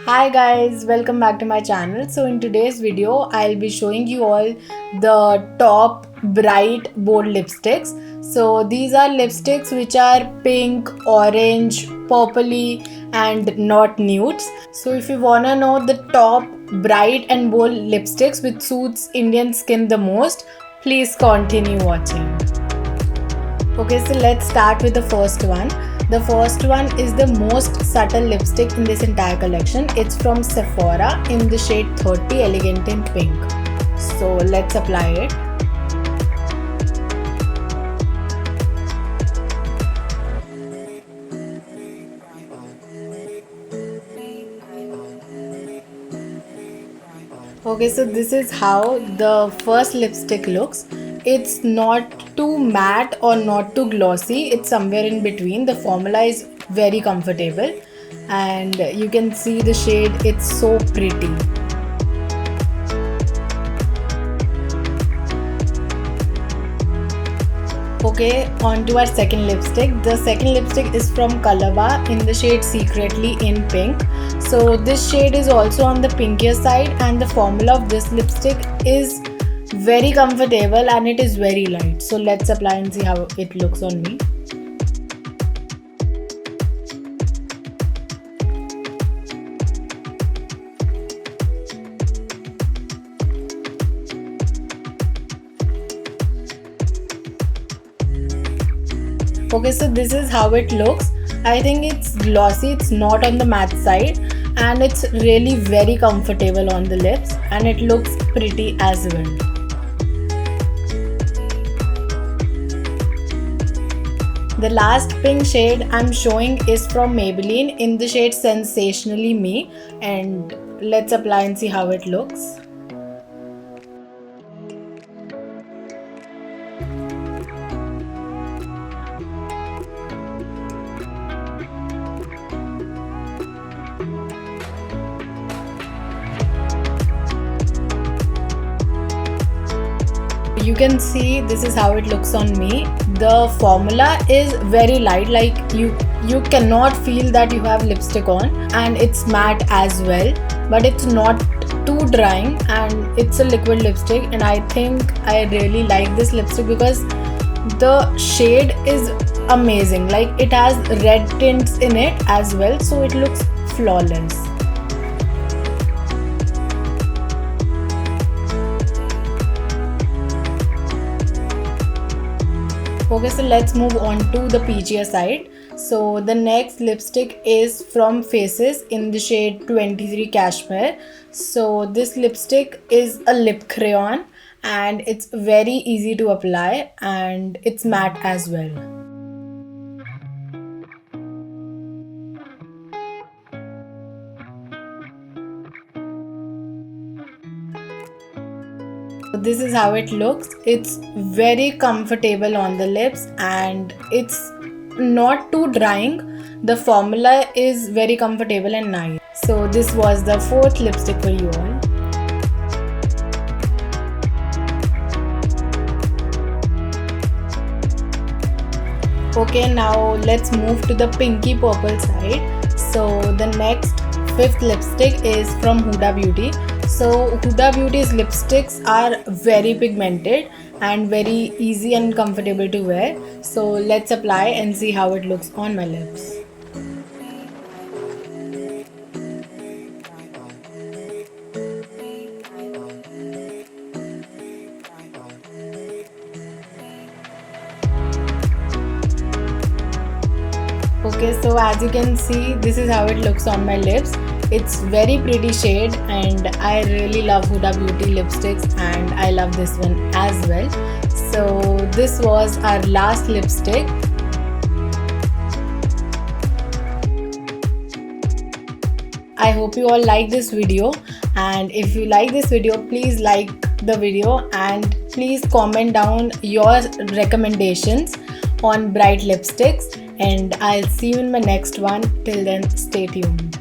Hi guys, welcome back to my channel. So in today's video I'll be showing you all the top bright bold lipsticks. So these are lipsticks which are pink, orange, purpley and not nudes. So if you wanna know the top bright and bold lipsticks which suits Indian skin the most, please continue watching. Okay, so let's start with the first one. The first one is the most subtle lipstick in this entire collection. It's from Sephora in the shade 30 Elegant in Pink. So let's apply it. Okay, so this is how the first lipstick looks. It's not too matte or not too glossy. It's somewhere in between. The formula is very comfortable and you can see the shade. It's so pretty. Okay, on to our second lipstick. The second lipstick is from Colorbar in the shade Secretly in Pink. So this shade is also on the pinkier side and the formula of this lipstick is very comfortable and it is very light. So let's apply and see how it looks on me. Okay, so this is how it looks. I think it's glossy, it's not on the matte side and it's really very comfortable on the lips and it looks pretty as well. The last pink shade I'm showing is from Maybelline in the shade Sensationally Me, and let's apply and see how it looks. You can see this is how it looks on me. The formula is very light, like you cannot feel that you have lipstick on, and it's matte as well, but it's not too drying and it's a liquid lipstick. And I think I really like this lipstick because the shade is amazing. Like it has red tints in it as well, so it looks flawless. Okay, so let's move on to the peachier side. So the next lipstick is from Faces in the shade 23 Cashmere. So this lipstick is a lip crayon and it's very easy to apply and it's matte as well. This is how it looks. It's very comfortable on the lips and it's not too drying. The formula is very comfortable and nice. So this was the fourth lipstick for you all. Okay, now let's move to the pinky purple side. So the next fifth lipstick is from Huda Beauty. So Huda Beauty's lipsticks are very pigmented and very easy and comfortable to wear. So let's apply and see how it looks on my lips. Okay, so as you can see, this is how it looks on my lips. It's very pretty shade and I really love Huda Beauty lipsticks and I love this one as well. So this was our last lipstick. I hope you all like this video, and if you like this video, please like the video and please comment down your recommendations on bright lipsticks, and I'll see you in my next one. Till then, stay tuned.